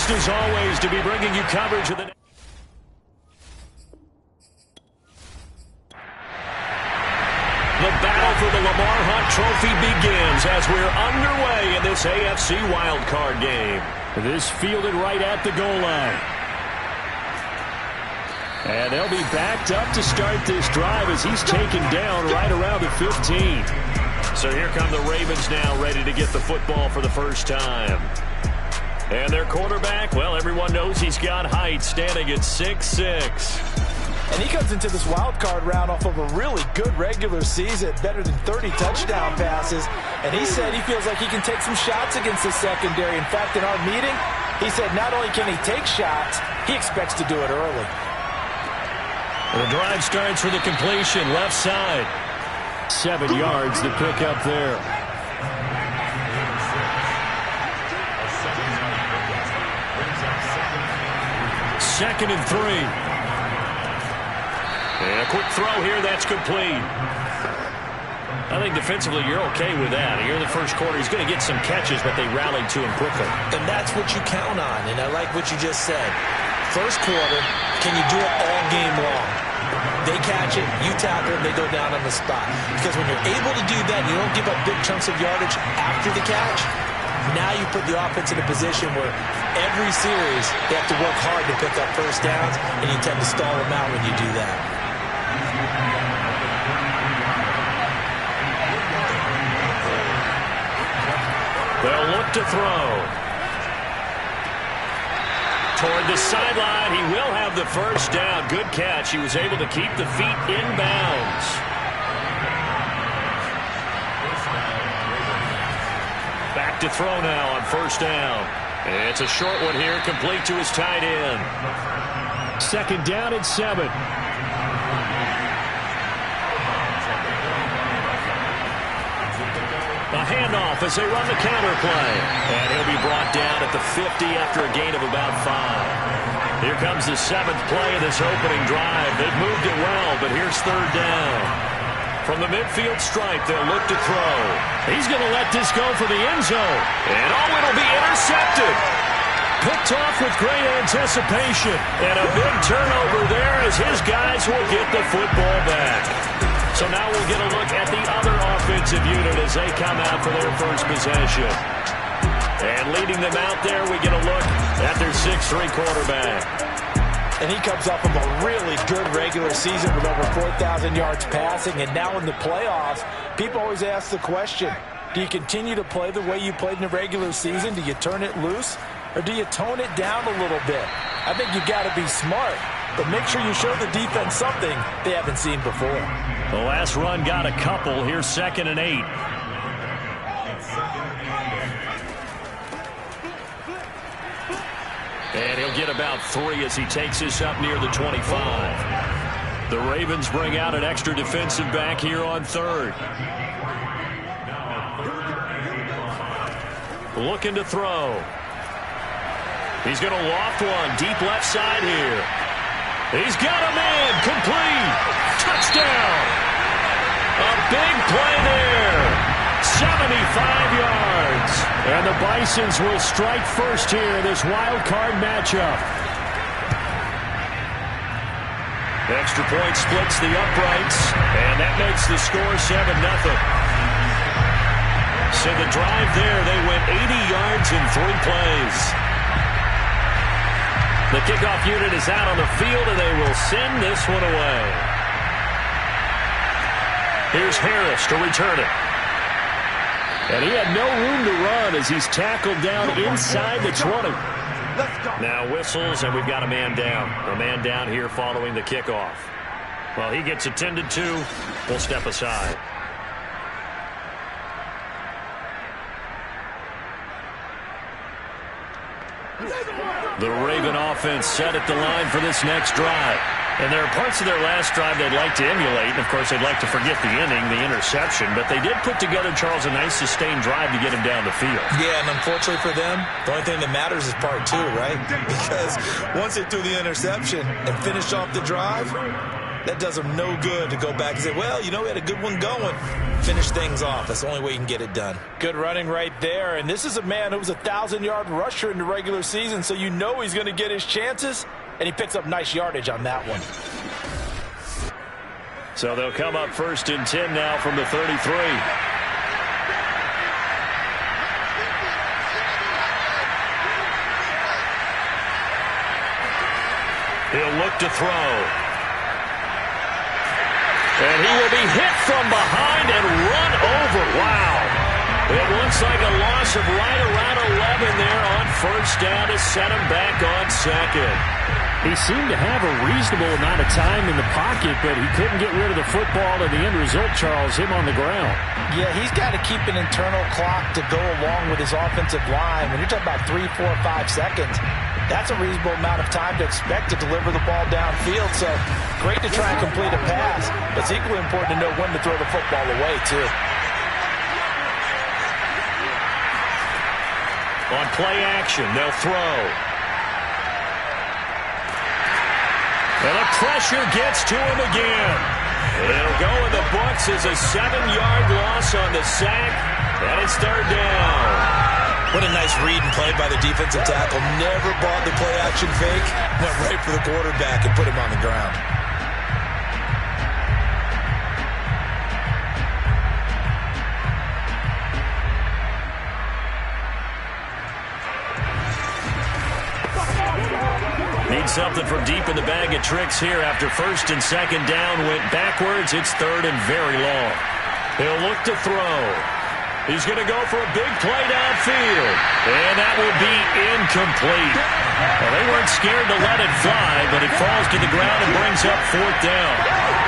Pleased as always to be bringing you coverage of the... The battle for the Lamar Hunt Trophy begins as we're underway in this AFC wildcard game. This fielded right at the goal line. And they'll be backed up to start this drive as he's taken down right around the 15. So here come the Ravens now, ready to get the football for the first time. And their quarterback, well, everyone knows he's got height, standing at 6'6". And he comes into this wild card round off of a really good regular season, better than 30 touchdown passes. And he said he feels like he can take some shots against the secondary. In fact, in our meeting, he said not only can he take shots, he expects to do it early. The drive starts with a completion, left side. 7 yards to pick up there. Second and 3. And a quick throw here, that's complete. I think defensively you're okay with that. Here in the first quarter, he's going to get some catches, but they rallied to him quickly. And that's what you count on, and I like what you just said. First quarter, can you do it all game long? They catch it, you tackle them, they go down on the spot. Because when you're able to do that, you don't give up big chunks of yardage after the catch. Now you put the offense in a position where every series they have to work hard to pick up first downs, and you tend to stall them out when you do that. They'll look to throw. Toward the sideline, he will have the first down. Good catch. He was able to keep the feet in bounds. Back to throw now on first down. It's a short one here, complete to his tight end. Second down at 7. A handoff as they run the counter play. And he'll be brought down at the 50 after a gain of about 5. Here comes the 7th play of this opening drive. They've moved it well, but here's third down. From the midfield stripe, they'll look to throw. He's going to let this go for the end zone. And it'll be intercepted. Picked off with great anticipation. And a big turnover there as his guys will get the football back. So now we'll get a look at the other offensive unit as they come out for their first possession. And leading them out there, we get a look at their 6'3" quarterback. And he comes off of a really good regular season with over 4,000 yards passing. And now in the playoffs, people always ask the question, do you continue to play the way you played in the regular season? Do you turn it loose? Or do you tone it down a little bit? I think you've got to be smart. But make sure you show the defense something they haven't seen before. The last run got a couple. Here's 2nd and 8. And he'll get about 3 as he takes this up near the 25. The Ravens bring out an extra defensive back here on 3rd. Looking to throw. He's going to loft one deep left side here. He's got a man, complete, touchdown. A big play there, 75 yards. And the Bisons will strike first here in this wild card matchup. Extra point splits the uprights, and that makes the score 7-0. So the drive there, they went 80 yards in 3 plays. The kickoff unit is out on the field, and they will send this one away. Here's Harris to return it. And he had no room to run as he's tackled down inside the 20. Now whistles, and we've got a man down. A man down here following the kickoff. Well, he gets attended to. We'll step aside. The Raven offense set at the line for this next drive. And there are parts of their last drive they'd like to emulate. And, of course, they'd like to forget the inning, the interception. But they did put together, Charles, a nice sustained drive to get him down the field. Yeah, and unfortunately for them, the only thing that matters is part 2, right? Because once they threw the interception and finished off the drive, that does them no good to go back and say, well, you know, we had a good one going. Finish things off. That's the only way you can get it done. Good running right there. And this is a man who was a 1,000-yard rusher in the regular season, so you know he's going to get his chances, and he picks up nice yardage on that one. So they'll come up 1st and 10 now from the 33. He'll look to throw. And he will be hit from behind and run over. Wow. It looks like a loss of right around 11 there on 1st down to set him back on 2nd. He seemed to have a reasonable amount of time in the pocket, but he couldn't get rid of the football, and the end result, Charles, him on the ground. Yeah, he's got to keep an internal clock to go along with his offensive line. When you're talking about 3, 4, 5 seconds, that's a reasonable amount of time to expect to deliver the ball downfield. So great to try and complete a pass, but it's equally important to know when to throw the football away, too. On play action, they'll throw. And the pressure gets to him again. It'll go in the books as a 7-yard loss on the sack, and it's 3rd down. What a nice read and play by the defensive tackle. Never bought the play-action fake. Went right for the quarterback and put him on the ground. Need something from deep in the bag of tricks here after 1st and 2nd down went backwards. It's 3rd and very long. He'll look to throw. He's going to go for a big play downfield. And that will be incomplete. Well, they weren't scared to let it fly, but it falls to the ground and brings up 4th down.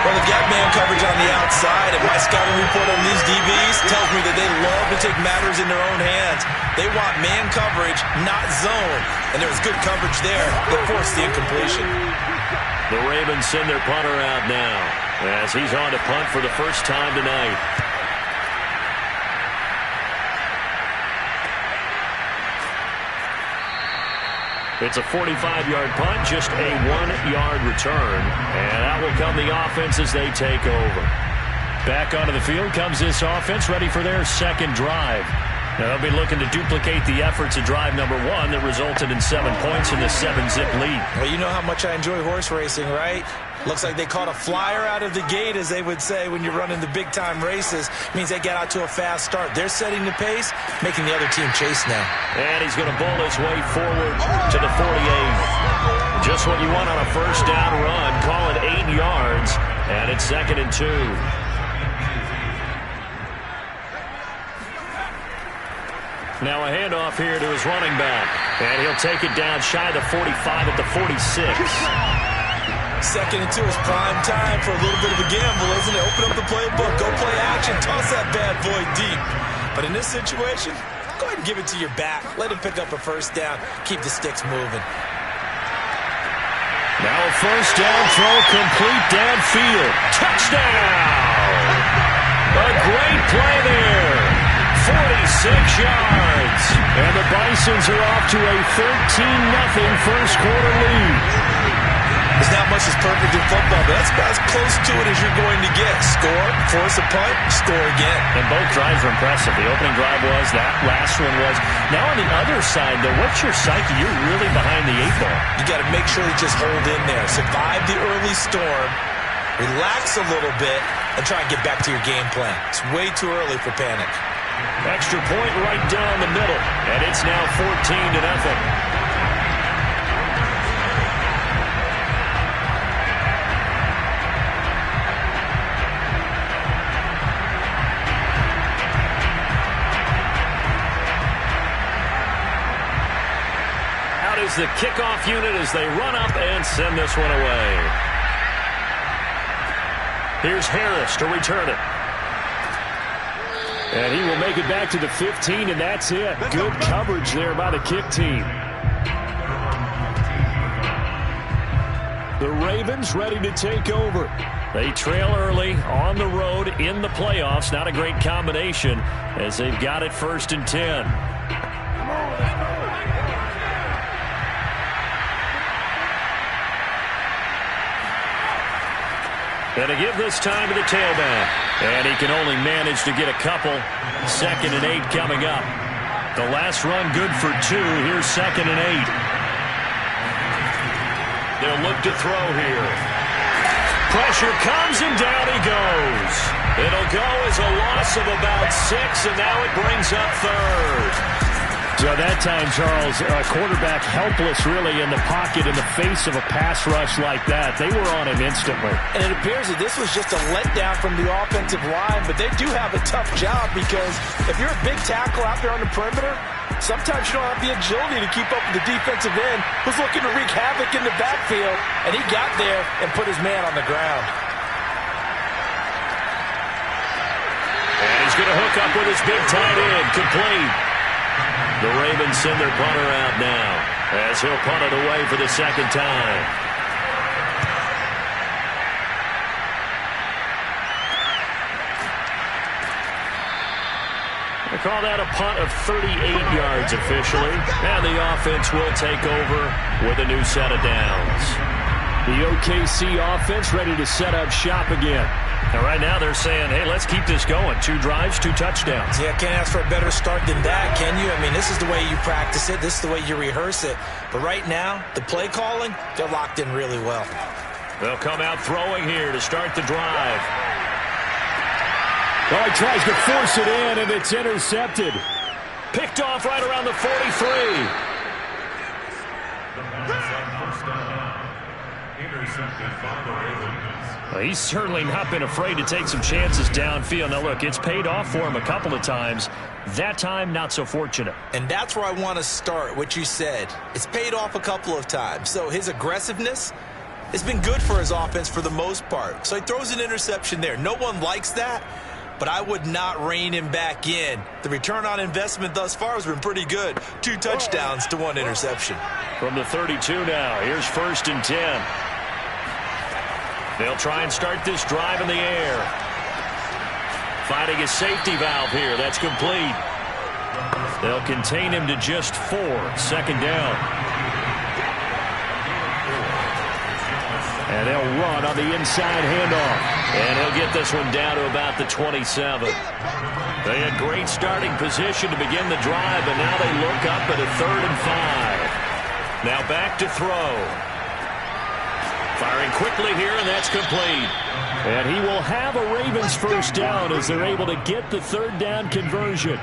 Well, they've got man coverage on the outside, and my scouting report on these DBs tells me that they love to take matters in their own hands. They want man coverage, not zone. And there was good coverage there that forced the incompletion. The Ravens send their punter out now as he's on to punt for the first time tonight. It's a 45-yard punt, just a 1-yard return. And out will come the offense as they take over. Back onto the field comes this offense, ready for their 2nd drive. Now they'll be looking to duplicate the efforts of drive number 1 that resulted in 7 points in the 7-zip lead. Well, you know how much I enjoy horse racing, right? Looks like they caught a flyer out of the gate, as they would say when you're running the big-time races. It means they get out to a fast start. They're setting the pace, making the other team chase now. And he's going to bowl his way forward to the 48. Just what you want on a 1st down run. Call it 8 yards, and it's 2nd and 2. Now a handoff here to his running back. And he'll take it down shy of the 45 at the 46. 2nd and 2 is prime time for a little bit of a gamble, isn't it? Open up the playbook, go play action, toss that bad boy deep. But in this situation, go ahead and give it to your back. Let him pick up a 1st down. Keep the sticks moving. Now a 1st down throw complete downfield. Touchdown! A great play there. 46 yards. And the Bisons are off to a 13-0 first quarter lead. There's not much that's perfect in football, but that's about as close to it as you're going to get. Score, force a punt, score again. And both drives were impressive. The opening drive was, that last one was. Now on the other side, though, what's your psyche? You're really behind the 8 ball. You got to make sure you just hold in there. Survive the early storm, relax a little bit, and try and get back to your game plan. It's way too early for panic. Extra point right down the middle, and it's now 14-0. Is the kickoff unit as they run up and send this one away. Here's Harris to return it. And he will make it back to the 15, and that's it. Good coverage there by the kick team. The Ravens ready to take over. They trail early on the road in the playoffs. Not a great combination as they've got it 1st and 10. And to give this time to the tailback. And he can only manage to get a couple. 2nd and 8 coming up. The last run good for 2. Here's 2nd and 8. They'll look to throw here. Pressure comes and down he goes. It'll go as a loss of about 6, and now it brings up 3rd. So that time, Charles, a quarterback helpless really in the pocket in the face of a pass rush like that. They were on him instantly. And it appears that this was just a letdown from the offensive line, but they do have a tough job because if you're a big tackle out there on the perimeter, sometimes you don't have the agility to keep up with the defensive end who's looking to wreak havoc in the backfield, and he got there and put his man on the ground. And he's going to hook up with his big tight end, complete. The Ravens send their punter out now as he'll punt it away for the 2nd time. They call that a punt of 38 yards officially. And the offense will take over with a new set of downs. The OKC offense ready to set up shop again. And right now they're saying, hey, let's keep this going. 2 drives, 2 touchdowns. Yeah, can't ask for a better start than that, can you? I mean, this is the way you practice it. This is the way you rehearse it. But right now, the play calling, they're locked in really well. They'll come out throwing here to start the drive. Well, he tries to force it in, and it's intercepted. Picked off right around the 43. Well, he's certainly not been afraid to take some chances downfield. Now, look, it's paid off for him a couple of times. That time, not so fortunate. And that's where I want to start, what you said. It's paid off a couple of times. So his aggressiveness has been good for his offense for the most part. So he throws an interception there. No one likes that, but I would not rein him back in. The return on investment thus far has been pretty good. 2 touchdowns to 1 interception. From the 32 now, here's 1st and 10. They'll try and start this drive in the air. Finding a safety valve here. That's complete. They'll contain him to just 4. 2nd down. And they'll run on the inside handoff. And he'll get this one down to about the 27. They had great starting position to begin the drive, but now they look up at a 3rd and 5. Now back to throw. Firing quickly here, and that's complete. And he will have a Ravens 1st down as they're able to get the 3rd down conversion.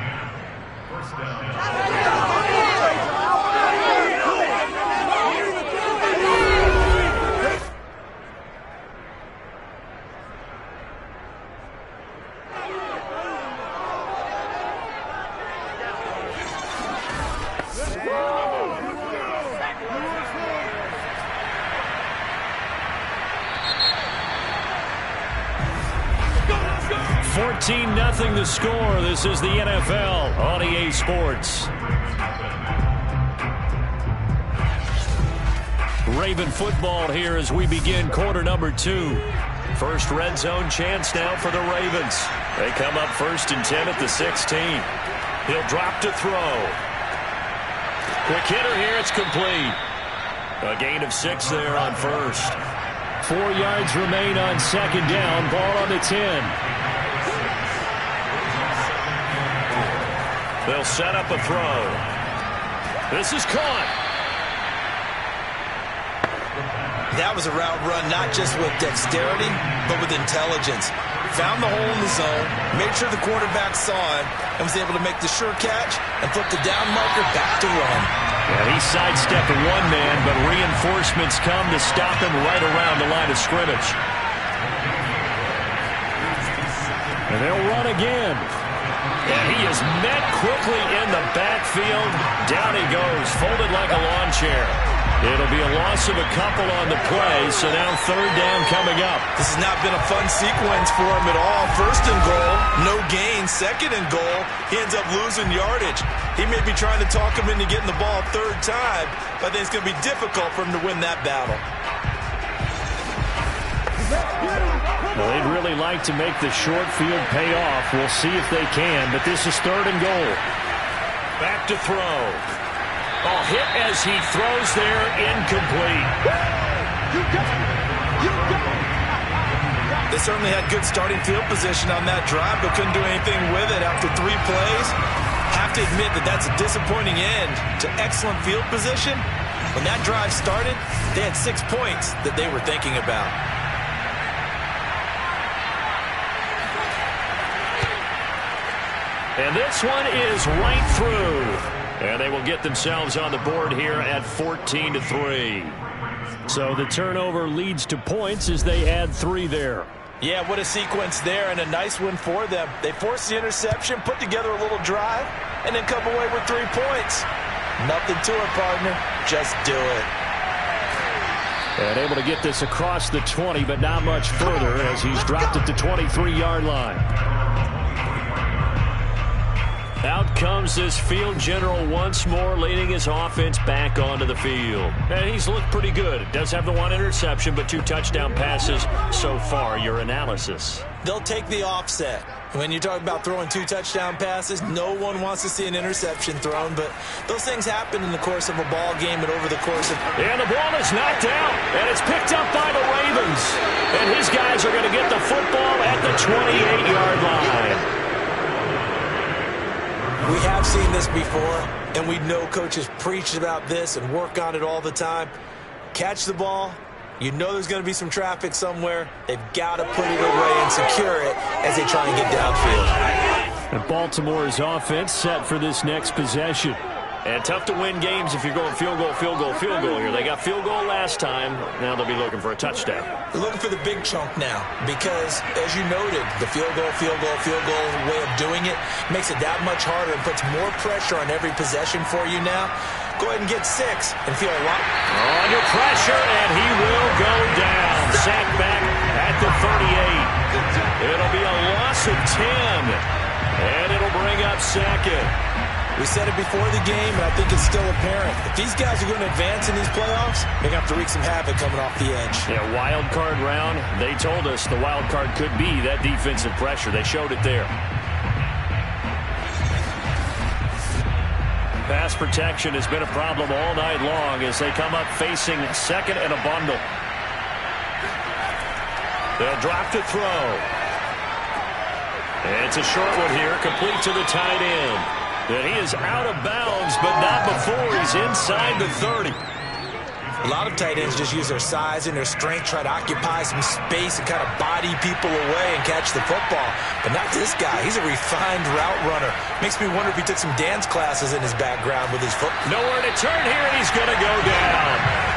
14-0 the score. This is the NFL on EA Sports. Raven football here as we begin quarter number 2. First red zone chance now for the Ravens. They come up 1st and 10 at the 16. He'll drop to throw. Quick hitter here. It's complete. A gain of 6 there on 1st. 4 yards remain on 2nd down. Ball on the 10. They'll set up a throw. This is caught. That was a route run not just with dexterity, but with intelligence. Found the hole in the zone, made sure the quarterback saw him, and was able to make the sure catch and flip the down marker back to run. Yeah, he sidestepped one man, but reinforcements come to stop him right around the line of scrimmage. And they'll run again. And he is met quickly in the backfield. Down he goes, folded like a lawn chair. It'll be a loss of a couple on the play, so now 3rd down coming up. This has not been a fun sequence for him at all. 1st and goal, no gain. 2nd and goal, he ends up losing yardage. He may be trying to talk him into getting the ball 3rd time, but I think it's going to be difficult for him to win that battle. Well, they'd really like to make the short field pay off. We'll see if they can, but this is 3rd and goal. Back to throw. Oh, hit as he throws there, incomplete. They certainly had good starting field position on that drive, but couldn't do anything with it after 3 plays. Have to admit that that's a disappointing end to excellent field position. When that drive started, they had 6 points that they were thinking about. And this one is right through. And they will get themselves on the board here at 14-3. So the turnover leads to points as they add 3 there. Yeah, what a sequence there, and a nice win for them. They forced the interception, put together a little drive, and then come away with 3 points. Nothing to it, partner. Just do it. And able to get this across the 20, but not much further as he's dropped at the 23-yard line. Out comes this field general once more, leading his offense back onto the field. And he's looked pretty good. Does have the 1 interception, but 2 touchdown passes so far. Your analysis? They'll take the offset. When you talk about throwing 2 touchdown passes, no one wants to see an interception thrown, but those things happen in the course of a ball game and over the course of... And the ball is knocked out, and it's picked up by the Ravens. And his guys are going to get the football at the 28-yard line. We have seen this before, and we know coaches preach about this and work on it all the time. Catch the ball. You know there's going to be some traffic somewhere. They've got to put it away and secure it as they try and get downfield. And Baltimore's offense set for this next possession. And tough to win games if you're going field goal here. They got field goal last time. Now they'll be looking for a touchdown. They're looking for the big chunk now because, as you noted, the field goal way of doing it makes it that much harder and puts more pressure on every possession for you now. Go ahead and get 6 and feel a lot. Under pressure, and he will go down. Sacked back at the 38. It'll be a loss of 10, and it'll bring up 2nd. We said it before the game, and I think it's still apparent. If these guys are going to advance in these playoffs, they're going to have to wreak some havoc coming off the edge. Yeah, wild card round. They told us the wild card could be that defensive pressure. They showed it there. Pass protection has been a problem all night long as they come up facing 2nd and a bundle. They'll drop to throw. And it's a short one here, complete to the tight end. And he is out of bounds, but not before he's inside the 30. A lot of tight ends just use their size and their strength, try to occupy some space and kind of body people away and catch the football. But not this guy. He's a refined route runner. Makes me wonder if he took some dance classes in his background with his foot. Nowhere to turn here, and he's going to go down.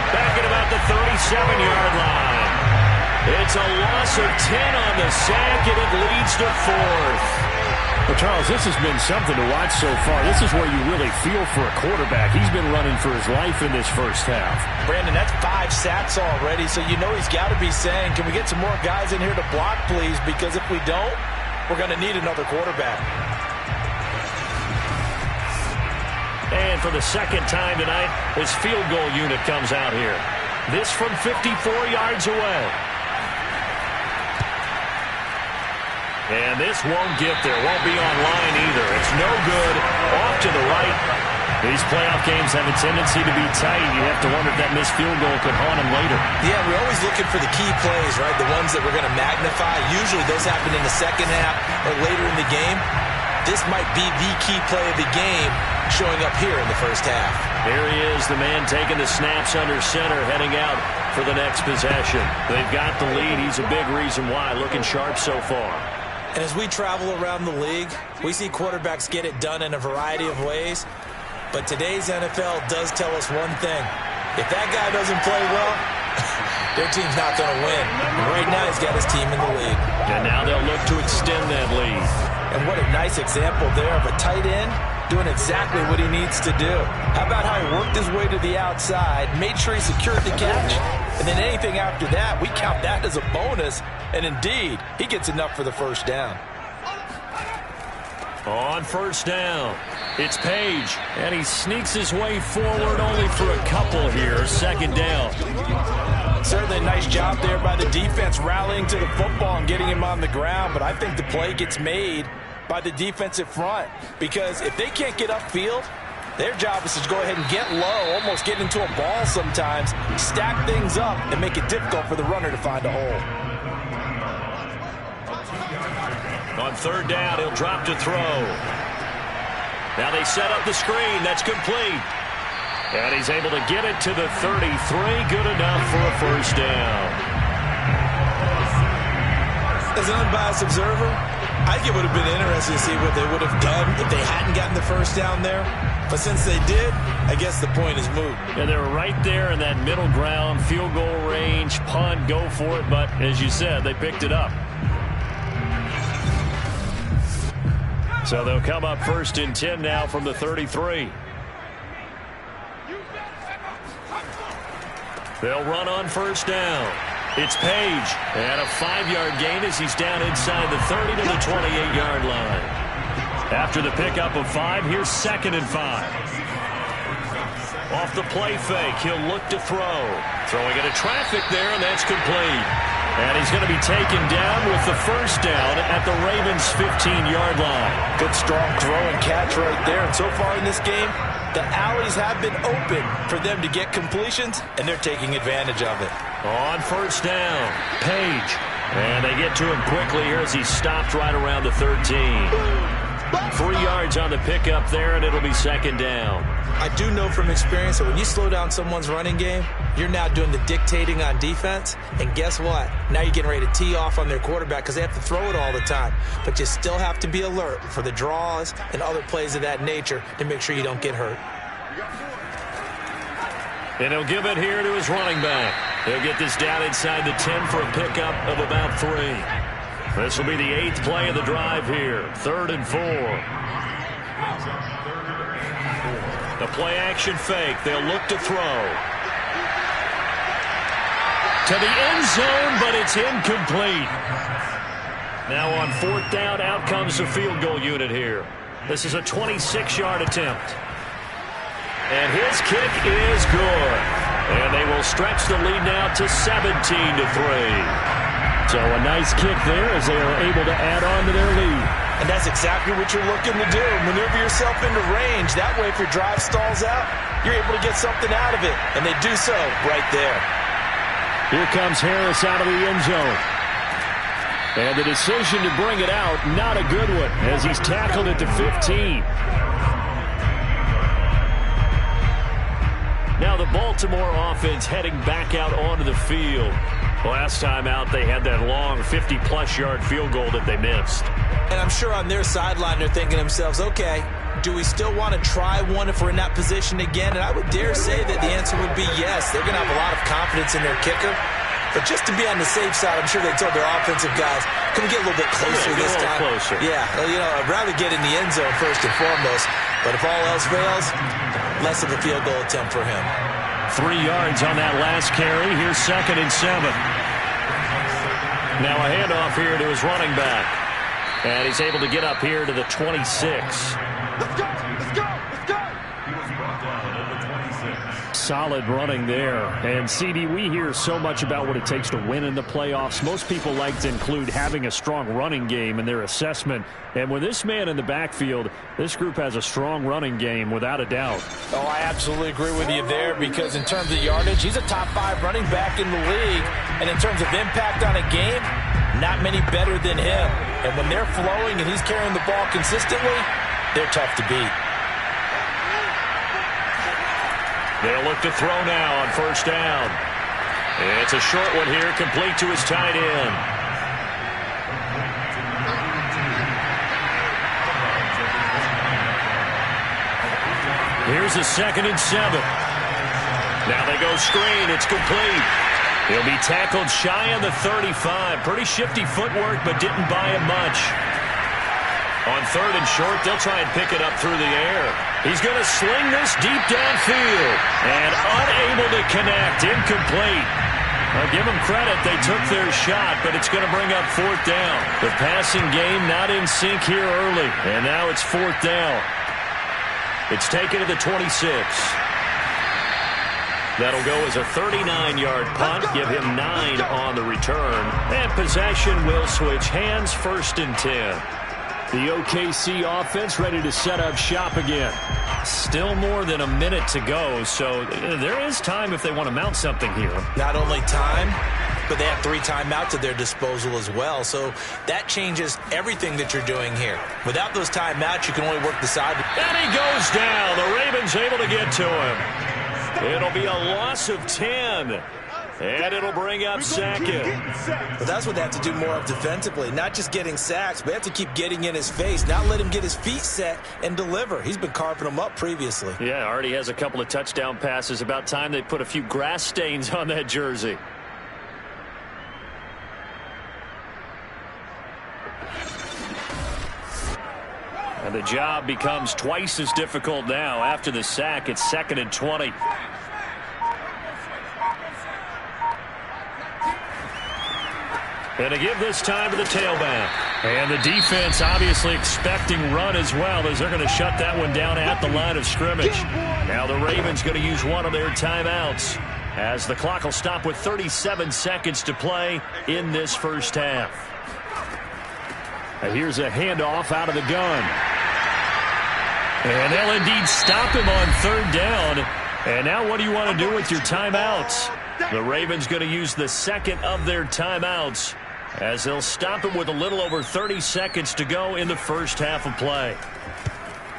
Back at about the 37-yard line. It's a loss of 10 on the sack, and it leads to 4th. Well, Charles, this has been something to watch so far. This is where you really feel for a quarterback. He's been running for his life in this first half. Brandon, that's 5 sacks already, so you know he's got to be saying, can we get some more guys in here to block, please? Because if we don't, we're going to need another quarterback. And for the 2nd time tonight, his field goal unit comes out here. This from 54 yards away. And this won't get there. Won't be on line either. It's no good. Off to the right. These playoff games have a tendency to be tight. You have to wonder if that missed field goal could haunt him later. Yeah, we're always looking for the key plays, right? The ones that we're going to magnify. Usually those happen in the 2nd half or later in the game. This might be the key play of the game showing up here in the first half. There he is, the man taking the snaps under center, heading out for the next possession. They've got the lead. He's a big reason why. Looking sharp so far. And as we travel around the league, we see quarterbacks get it done in a variety of ways. But today's NFL does tell us one thing. If that guy doesn't play well, their team's not going to win. And right now, he's got his team in the lead. And now they'll look to extend that lead. And what a nice example there of a tight end doing exactly what he needs to do. How about how he worked his way to the outside, made sure he secured the catch, and then anything after that, we count that as a bonus. And indeed, he gets enough for the first down. On first down, it's Page, and he sneaks his way forward only for a couple here. 2nd down. Certainly a nice job there by the defense rallying to the football and getting him on the ground, but I think the play gets made by the defensive front because if they can't get upfield, their job is to go ahead and get low, almost get into a ball sometimes, stack things up, and make it difficult for the runner to find a hole. On third down, he'll drop to throw. Now they set up the screen. That's complete. And he's able to get it to the 33. Good enough for a first down. As an unbiased observer, I think it would have been interesting to see what they would have done if they hadn't gotten the first down there. But since they did, I guess the point is moot. And they were right there in that middle ground, field goal range, punt, go for it. But as you said, they picked it up. So they'll come up first and 10 now from the 33. They'll run on first down. It's Page. And a 5-yard gain as he's down inside the 30 to the 28-yard line. After the pickup of 5, here's 2nd and 5. Off the play fake, he'll look to throw. Throwing into traffic there, and that's complete. And he's going to be taken down with the first down at the Ravens' 15-yard line. Good strong throw and catch right there. And so far in this game, the alleys have been open for them to get completions, and they're taking advantage of it. On first down, Page. And they get to him quickly here as he's stopped right around the 13. 3 yards on the pickup there, and it'll be 2nd down. I do know from experience that when you slow down someone's running game, you're now doing the dictating on defense. And guess what? Now you're getting ready to tee off on their quarterback because they have to throw it all the time. But you still have to be alert for the draws and other plays of that nature to make sure you don't get hurt. And he'll give it here to his running back. He'll get this down inside the 10 for a pickup of about 3. This will be the 8th play of the drive here. 3rd and 4. The play action fake. They'll look to throw. To the end zone, but it's incomplete. Now on 4th down, out comes the field goal unit here. This is a 26-yard attempt. And his kick is good. And they will stretch the lead now to 17-3. So a nice kick there as they are able to add on to their lead. And that's exactly what you're looking to do. Maneuver yourself into range. That way, if your drive stalls out, you're able to get something out of it. And they do so right there. Here comes Harris out of the end zone. And the decision to bring it out, not a good one, as he's tackled at the 15. Now the Baltimore offense heading back out onto the field. Last time out, they had that long 50-plus yard field goal that they missed. And I'm sure on their sideline, they're thinking to themselves, okay, do we still want to try one if we're in that position again? And I would dare say that the answer would be yes. They're going to have a lot of confidence in their kicker. But just to be on the safe side, I'm sure they told their offensive guys, can we get a little bit closer this time? Closer. Yeah, you know, I'd rather get in the end zone first and foremost. But if all else fails, less of a field goal attempt for him. 3 yards on that last carry. Here's 2nd and 7. Now a handoff here to his running back. And he's able to get up here to the 26. Let's go! Let's go! Let's go! Solid running there. And, CD, we hear so much about what it takes to win in the playoffs. Most people like to include having a strong running game in their assessment. And with this man in the backfield, this group has a strong running game without a doubt. Oh, I absolutely agree with you there because in terms of yardage, he's a top 5 running back in the league. And in terms of impact on a game, not many better than him. And when they're flowing and he's carrying the ball consistently, they're tough to beat. They'll look to throw now on first down. It's a short one here, complete to his tight end. Here's a 2nd and 7. Now they go screen. It's complete. He'll be tackled shy of the 35. Pretty shifty footwork, but didn't buy him much. On 3rd and short, they'll try and pick it up through the air. He's going to sling this deep downfield. And unable to connect. Incomplete. I'll give them credit. They took their shot, but it's going to bring up 4th down. The passing game not in sync here early. And now it's 4th down. It's taken to the 26. That'll go as a 39-yard punt. Give him 9 on the return. And possession will switch hands, 1st and 10. The OKC offense ready to set up shop again. Still more than a minute to go, so there is time if they want to mount something here. Not only time, but they have 3 timeouts at their disposal as well. So that changes everything that you're doing here. Without those timeouts, you can only work the side. And he goes down. The Ravens able to get to him. It'll be a loss of 10. And it'll bring up second. But that's what they have to do more of defensively. Not just getting sacks, but they have to keep getting in his face. Not let him get his feet set and deliver. He's been carving them up previously. Yeah, already has a couple of touchdown passes. About time they put a few grass stains on that jersey. And the job becomes twice as difficult now. After the sack, it's 2nd and 20. And to give this time to the tailback. And the defense obviously expecting run as well, as they're going to shut that one down at the line of scrimmage. Now the Ravens going to use one of their timeouts, as the clock will stop with 37 seconds to play in this first half. And here's a handoff out of the gun. And they'll indeed stop him on 3rd down. And now what do you want to do with your timeouts? The Ravens going to use the second of their timeouts, as they'll stop him with a little over 30 seconds to go in the first half of play.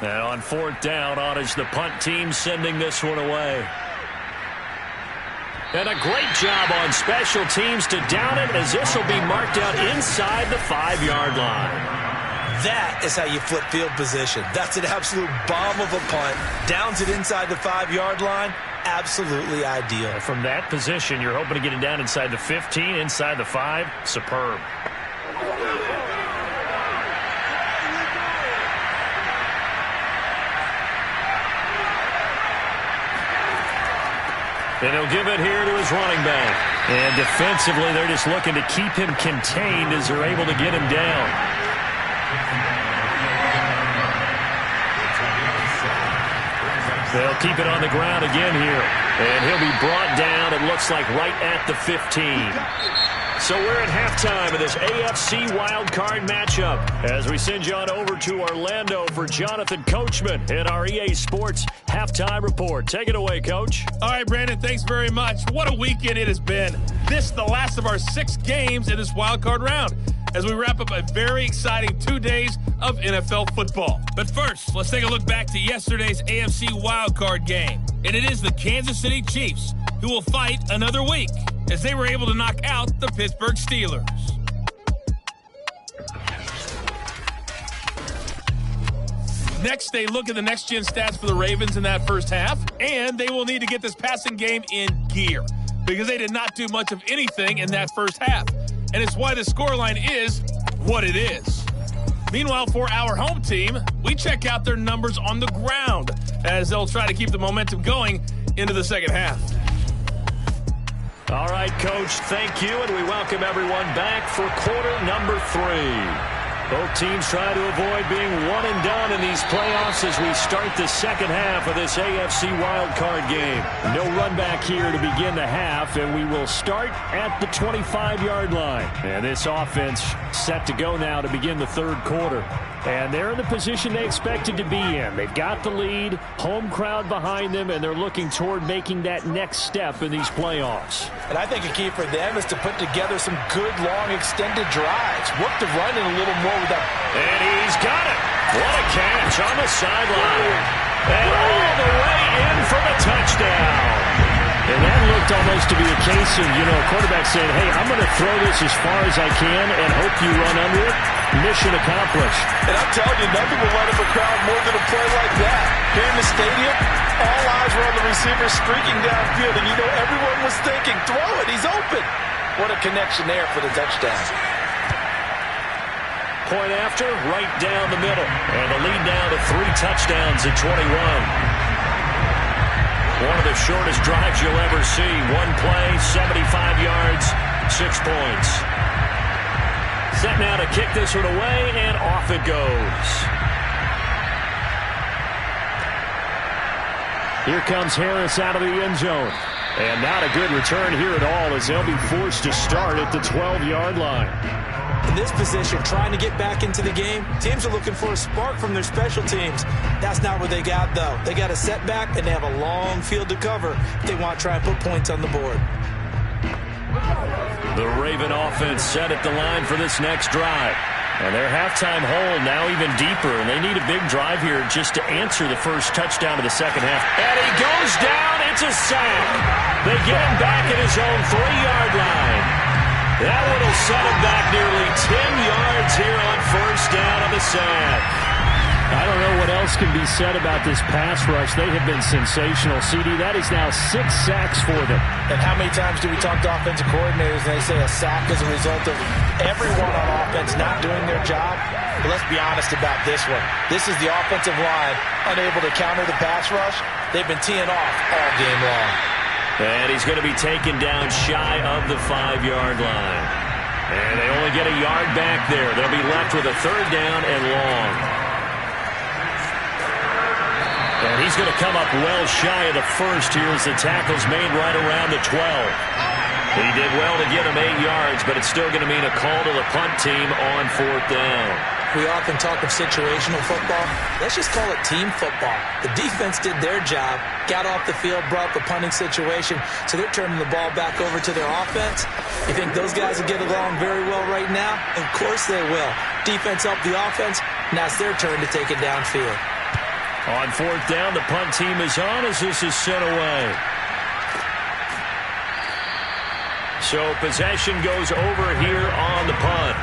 And on 4th down, on is the punt team sending this one away. And a great job on special teams to down it, as this will be marked out inside the 5-yard line. That is how you flip field position. That's an absolute bomb of a punt. Downs it inside the 5-yard line. Absolutely ideal. From that position, you're hoping to get it down inside the 15, inside the 5. Superb. And he'll give it here to his running back. And defensively, they're just looking to keep him contained as they're able to get him down. They'll keep it on the ground again here. And he'll be brought down, it looks like, right at the 15. So we're at halftime of this AFC wildcard matchup, as we send you on over to Orlando for Jonathan Coachman in our EA Sports halftime report. Take it away, Coach. All right, Brandon, thanks very much. What a weekend it has been. This is the last of our 6 games in this wildcard round, as we wrap up a very exciting 2 days of NFL football. But first, let's take a look back to yesterday's AFC wildcard game. And it is the Kansas City Chiefs who will fight another week, as they were able to knock out the Pittsburgh Steelers. Next, they look at the next-gen stats for the Ravens in that first half, and they will need to get this passing game in gear, because they did not do much of anything in that first half. And it's why the scoreline is what it is. Meanwhile, for our home team, we check out their numbers on the ground, as they'll try to keep the momentum going into the second half. All right, Coach, thank you, and we welcome everyone back for quarter number 3. Both teams try to avoid being one and done in these playoffs as we start the second half of this AFC wildcard game. No run back here to begin the half, and we will start at the 25-yard line. And this offense set to go now to begin the third quarter. And they're in the position they expected to be in. They've got the lead, home crowd behind them, and they're looking toward making that next step in these playoffs. And I think a key for them is to put together some good, long, extended drives. Work the run in a little more with that. And he's got it. What a catch on the sideline. And all the way in for the touchdown. And that looked almost to be a case of, a quarterback saying, hey, I'm going to throw this as far as I can and hope you run under it. Mission accomplished. And I'm telling you, nothing will light up a crowd more than a play like that. Here in the stadium, all eyes were on the receiver streaking downfield, and everyone was thinking, throw it, he's open. What a connection there for the touchdown. Point after, right down the middle. And the lead now to 3 touchdowns at 21. One of the shortest drives you'll ever see. One play, 75 yards, 6 points. Set now to kick this one away, and off it goes. Here comes Harris out of the end zone. And not a good return here at all, as they'll be forced to start at the 12-yard line. In this position, trying to get back into the game, teams are looking for a spark from their special teams. That's not what they got, though. They got a setback, and they have a long field to cover if they want to try and put points on the board. The Raven offense set at the line for this next drive. And their halftime hole now even deeper, and they need a big drive here just to answer the first touchdown of the second half. And he goes down. It's a sack. They get him back at his own 3-yard line. That one will set him back nearly 10 yards here on first down on the sack. I don't know what else can be said about this pass rush. They have been sensational. CD, that is now 6 sacks for them. And how many times do we talk to offensive coordinators and they say a sack is a result of everyone on offense not doing their job? But let's be honest about this one. This is the offensive line unable to counter the pass rush. They've been teeing off all game long. And he's going to be taken down shy of the 5-yard line. And they only get a yard back there. They'll be left with a 3rd down and long. And he's going to come up well shy of the first here as the tackle's made right around the 12. He did well to get him 8 yards, but it's still going to mean a call to the punt team on 4th down. We often talk of situational football. Let's just call it team football. The defense did their job, got off the field, brought the punting situation, so they're turning the ball back over to their offense. You think those guys will get along very well right now? Of course they will. Defense helped the offense. Now it's their turn to take it downfield. On 4th down, the punt team is on as this is sent away. So possession goes over here on the punt.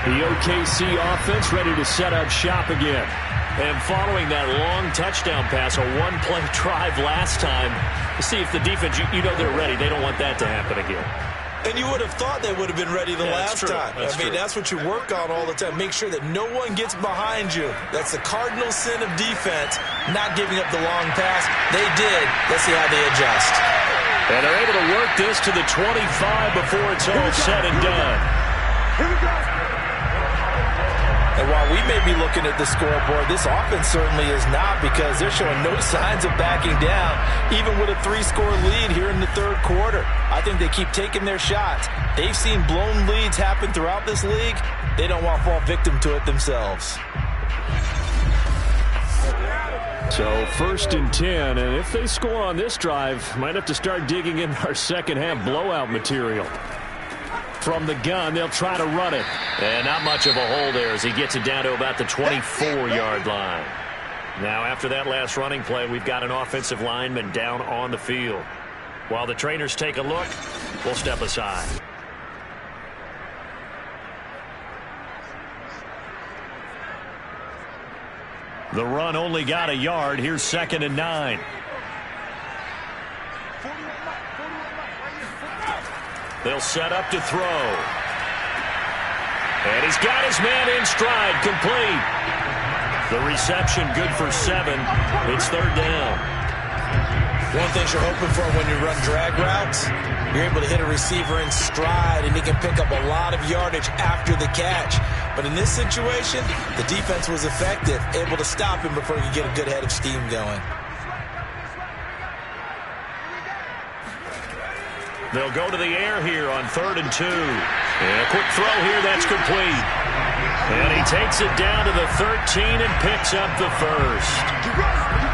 The OKC offense ready to set up shop again. And following that long touchdown pass, a one-play drive last time, to see if the defense, you know they're ready. They don't want that to happen again. And you would have thought they would have been ready the last time. That's what you work on all the time. Make sure that no one gets behind you. That's the cardinal sin of defense, not giving up the long pass. They did. Let's see how they adjust. And they're able to work this to the 25 before it's all said and done. Here we go. And while we may be looking at the scoreboard, this offense certainly is not, because they're showing no signs of backing down, even with a 3-score lead here in the 3rd quarter. I think they keep taking their shots. They've seen blown leads happen throughout this league. They don't want to fall victim to it themselves. So 1st and 10, and if they score on this drive, might have to start digging in our second half blowout material. From the gun, they'll try to run it. And not much of a hole there as he gets it down to about the 24-yard line. Now, after that last running play, we've got an offensive lineman down on the field. While the trainers take a look, we'll step aside. The run only got a yard. Here's 2nd and 9. They'll set up to throw. And he's got his man in stride, complete. The reception good for 7. It's 3rd down. One thing you're hoping for when you run drag routes, you're able to hit a receiver in stride, and he can pick up a lot of yardage after the catch. But in this situation, the defense was effective, able to stop him before he could get a good head of steam going. They'll go to the air here on 3rd and 2. And a quick throw here, that's complete. And he takes it down to the 13 and picks up the first.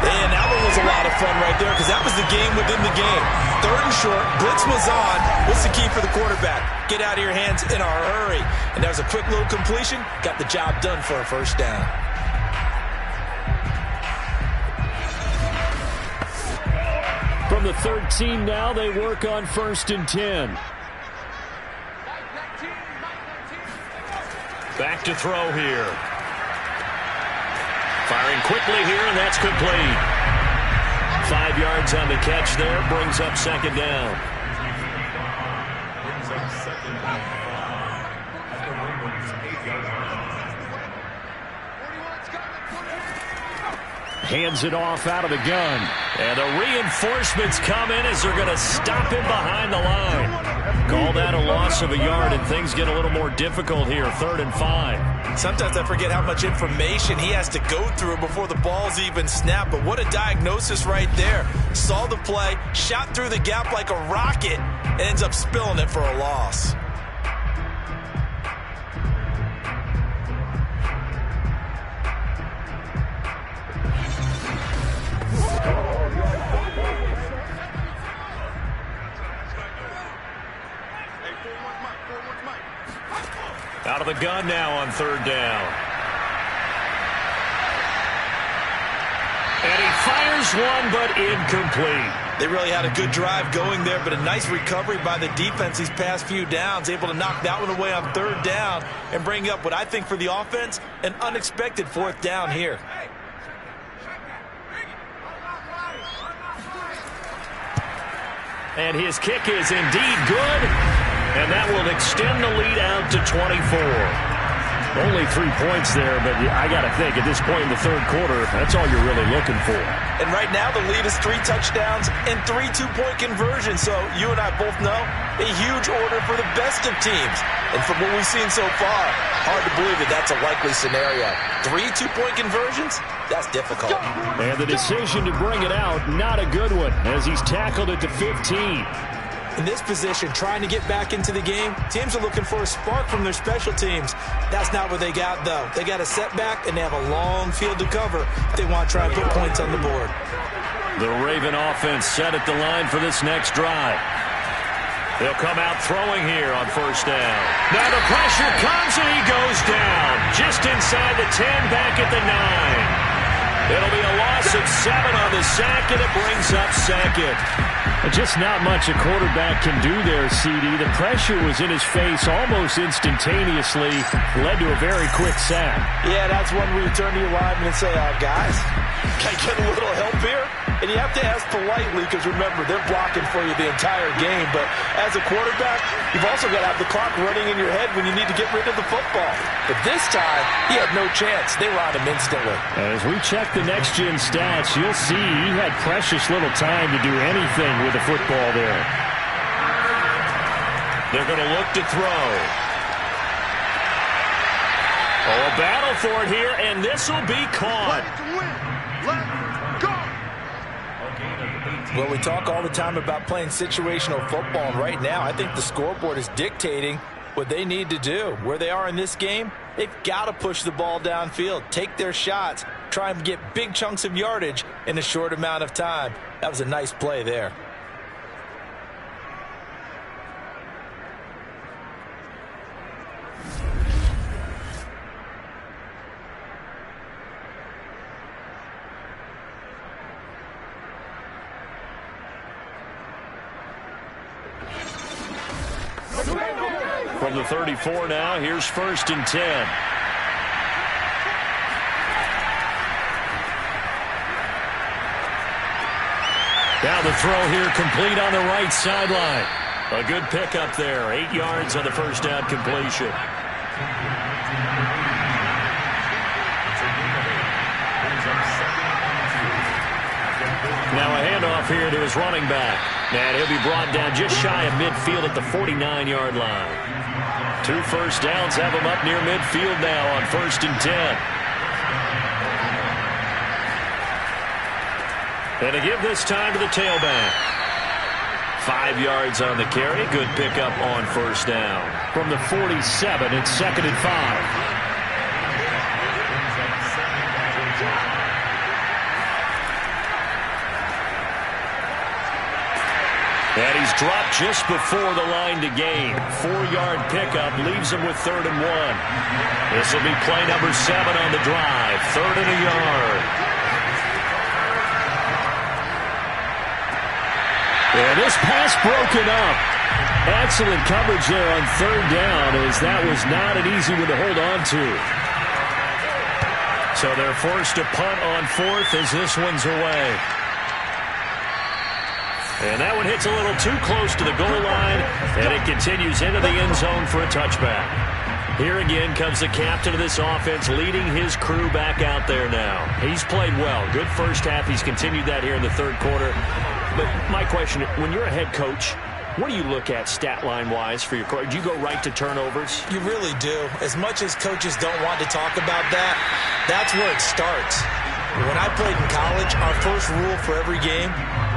And that one was a lot of fun right there, because that was the game within the game. 3rd and short, blitz was on. What's the key for the quarterback? Get out of your hands in a hurry. And there's a quick little completion. Got the job done for a first down. From the 13 now, they work on 1st and 10. Back to throw here. Firing quickly here, and that's complete. 5 yards on the catch there, brings up 2nd down. Hands it off out of the gun. And the reinforcements come in as they're going to stop him behind the line. Call that a loss of a yard, and things get a little more difficult here, 3rd and 5. Sometimes I forget how much information he has to go through before the ball's even snapped. But what a diagnosis right there. Saw the play, shot through the gap like a rocket, and ends up spilling it for a loss. shotgun now on third down. And he fires one, but incomplete. They really had a good drive going there, but a nice recovery by the defense these past few downs, able to knock that one away on third down and bring up what I think for the offense, an unexpected fourth down here. And his kick is indeed good, and that will extend the lead out to 24. Only 3 points there, but I got to think at this point in the third quarter, that's all you're really looking for. And right now the lead is 3 touchdowns and 3 two-point conversions. So you and I both know a huge order for the best of teams. And from what we've seen so far, hard to believe that that's a likely scenario. 3 two-point conversions? That's difficult. And the decision to bring it out, not a good one, as he's tackled it to 15. In this position, trying to get back into the game, teams are looking for a spark from their special teams. That's not what they got, though. They got a setback, and they have a long field to cover if they want to try and put points on the board. The Raven offense set at the line for this next drive. They'll come out throwing here on first down. Now the pressure comes, and he goes down. Just inside the 10, back at the 9. It'll be a loss of 7 on the sack, and it brings up second. Just not much a quarterback can do there, CD. The pressure was in his face almost instantaneously, led to a very quick sack. Yeah, that's one where you turn to your lineman and say, guys, can I get a little help here? And you have to ask politely because, remember, they're blocking for you the entire game. But as a quarterback, you've also got to have the clock running in your head when you need to get rid of the football. But this time, he had no chance. They were on him instantly. As we check the next-gen stats, you'll see he had precious little time to do anything with the football there. They're going to look to throw. Oh, a battle for it here, and this will be caught. Let's go! Well, we talk all the time about playing situational football, and right now I think the scoreboard is dictating what they need to do. Where they are in this game, they've got to push the ball downfield, take their shots, try and get big chunks of yardage in a short amount of time. That was a nice play there. From the 34 now, here's 1st and 10. Now the throw here complete on the right sideline. A good pickup there. 8 yards on the first down completion. Now a handoff here to his running back. And he'll be brought down just shy of midfield at the 49-yard line. 2 first downs have him up near midfield now on 1st and 10. And a give this time to the tailback. 5 yards on the carry. Good pickup on first down. From the 47, it's 2nd and 5. And he's dropped just before the line to gain. 4-yard pickup leaves him with 3rd and 1. This will be play number 7 on the drive. 3rd and a yard. And this pass broken up. Excellent coverage there on 3rd down, as that was not an easy one to hold on to. So they're forced to punt on 4th as this one's away. And that one hits a little too close to the goal line, and it continues into the end zone for a touchback. Here again comes the captain of this offense, leading his crew back out there now. He's played well. Good first half. He's continued that here in the 3rd quarter. But my question, when you're a head coach, what do you look at stat line-wise for your coach? Do you go right to turnovers? You really do. As much as coaches don't want to talk about that, that's where it starts. When I played in college, our first rule for every game,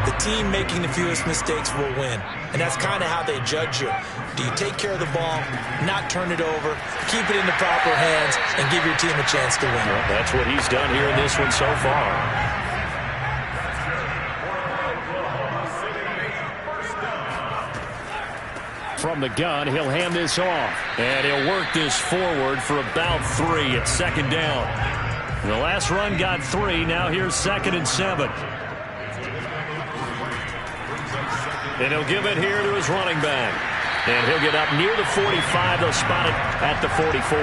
the team making the fewest mistakes will win. And that's kind of how they judge you. Do you take care of the ball, not turn it over, keep it in the proper hands, and give your team a chance to win? Well, that's what he's done here in this one so far. from the gun. He'll hand this off. And he'll work this forward for about 3 at second down. The last run got 3. Now here's 2nd and 7. And he'll give it here to his running back. And he'll get up near the 45. They'll spot it at the 44.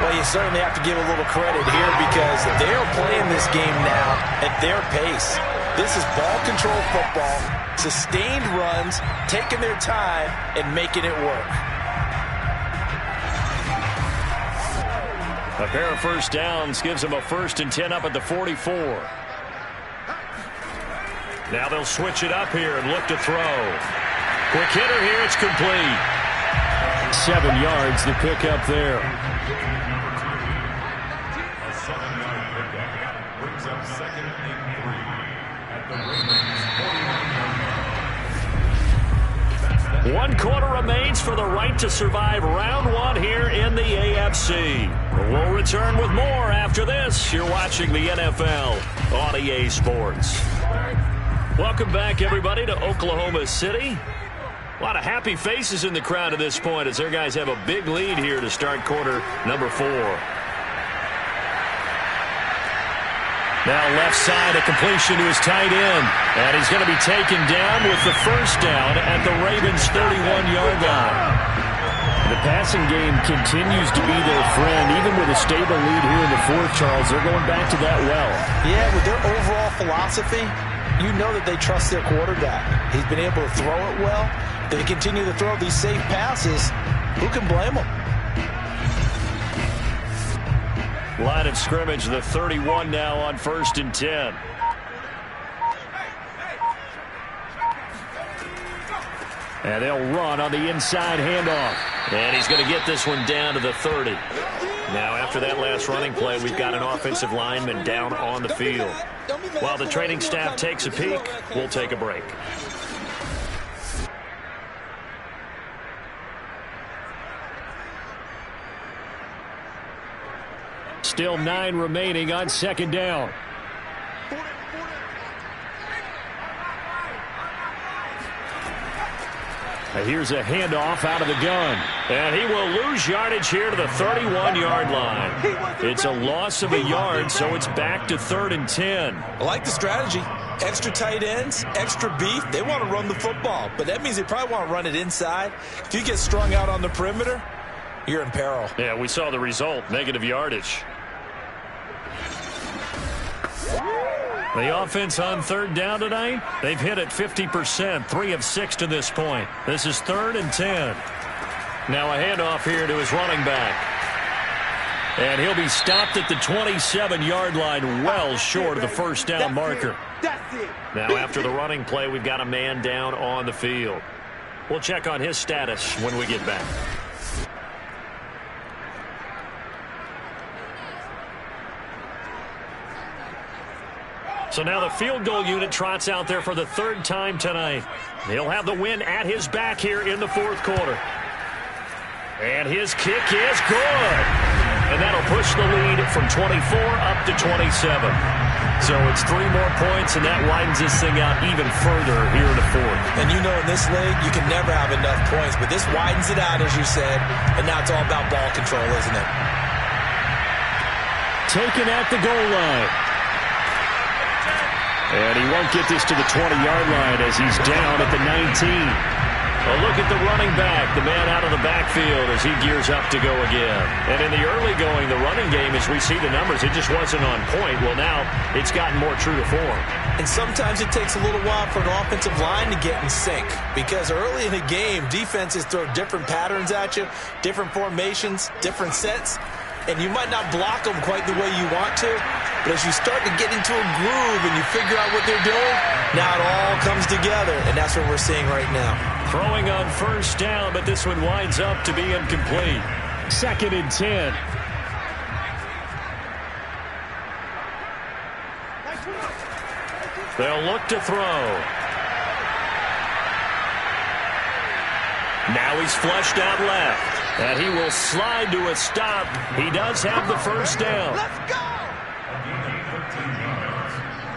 Well, you certainly have to give a little credit here because they're playing this game now at their pace. This is ball control football, sustained runs, taking their time, and making it work. A pair of first downs gives them a 1st and 10 up at the 44. Now they'll switch it up here and look to throw. Quick hitter here. It's complete. 7 yards to pick up there. A 7-yard pickup brings up 2nd and 3 at the Ravens 41 yard line. 1 quarter remains for the right to survive round 1 here in the AFC. We'll return with more after this. You're watching the NFL on EA Sports. Welcome back, everybody, to Oklahoma City. A lot of happy faces in the crowd at this point as their guys have a big lead here to start quarter number 4. Now left side, a completion to his tight end. And he's going to be taken down with the first down at the Ravens' 31-yard line. The passing game continues to be their friend. Even with a stable lead here in the 4th, Charles, they're going back to that well. Yeah, with their overall philosophy, you know that they trust their quarterback. He's been able to throw it well. They continue to throw these safe passes. Who can blame them? Line of scrimmage, the 31 now on 1st and 10. And they'll run on the inside handoff. And he's going to get this one down to the 30. Now, after that last running play, we've got an offensive lineman down on the field. While the training staff takes a peek, we'll take a break. Still 9 remaining on 2nd down. Here's a handoff out of the gun. And he will lose yardage here to the 31-yard line. It's a loss of a yard, so it's back to 3rd and 10. I like the strategy. Extra tight ends, extra beef. They want to run the football, but that means they probably want to run it inside. If you get strung out on the perimeter, you're in peril. Yeah, we saw the result, negative yardage. The offense on 3rd down tonight, they've hit it 50%, 3 of 6 to this point. This is 3rd and 10. Now a handoff here to his running back. And he'll be stopped at the 27-yard line, well short of the first down marker. Now after the running play, we've got a man down on the field. We'll check on his status when we get back. So now the field goal unit trots out there for the 3rd time tonight. He'll have the win at his back here in the 4th quarter. And his kick is good. And that'll push the lead from 24 up to 27. So it's 3 more points, and that widens this thing out even further here in the 4th. And you know in this league, you can never have enough points, but this widens it out, as you said, and now it's all about ball control, isn't it? Taken at the goal line. And he won't get this to the 20-yard line as he's down at the 19. A look at the running back, the man out of the backfield as he gears up to go again. And in the early going, the running game, as we see the numbers, it just wasn't on point. Well, now it's gotten more true to form. And sometimes it takes a little while for an offensive line to get in sync because early in the game, defenses throw different patterns at you, different formations, different sets, and you might not block them quite the way you want to, but as you start to get into a groove and you figure out what they're doing, now it all comes together, and that's what we're seeing right now. Throwing on 1st down, but this one winds up to be incomplete. 2nd and 10. They'll look to throw. Now he's flushed out left. And he will slide to a stop. He does have the first down. Let's go!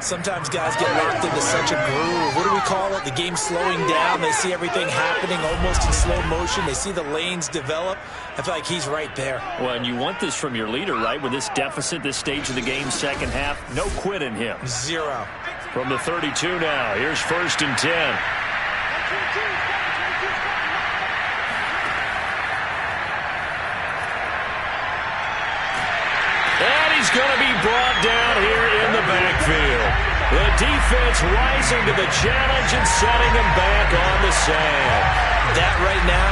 Sometimes guys get locked into such a groove. What do we call it? The game slowing down. They see everything happening almost in slow motion. They see the lanes develop. I feel like he's right there. Well, and you want this from your leader, right? With this deficit, this stage of the game, second half, no quit in him. 0. From the 32 now, here's 1st and 10. And he's going to be brought down here in the backfield. The defense rising to the challenge and setting him back on the sand. That right now,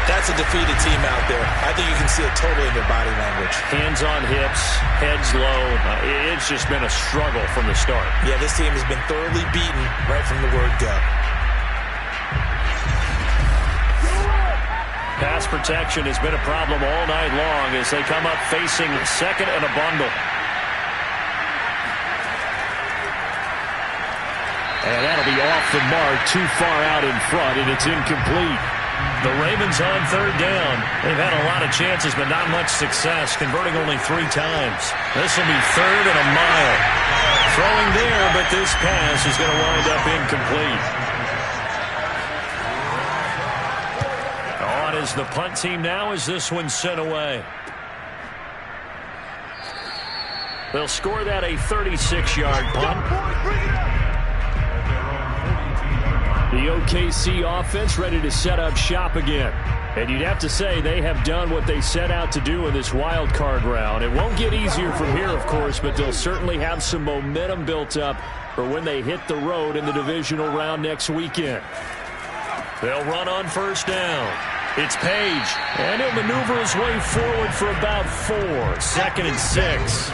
that's a defeated team out there. I think you can see it totally in their body language. Hands on hips, heads low. It's just been a struggle from the start. Yeah, this team has been thoroughly beaten right from the word go. Pass protection has been a problem all night long as they come up facing second and a bundle. And that'll be off the mark, too far out in front, and it's incomplete. The Ravens on 3rd down. They've had a lot of chances, but not much success, converting only 3 times. This will be 3rd and a mile. Throwing there, but this pass is going to wind up incomplete. On is the punt team now as this one's sent away. They'll score that a 36-yard punt. The OKC offense ready to set up shop again. And you'd have to say they have done what they set out to do in this wild card round. It won't get easier from here, of course, but they'll certainly have some momentum built up for when they hit the road in the divisional round next weekend. They'll run on 1st down. It's Page, and he'll maneuver his way forward for about 4. 2nd and 6.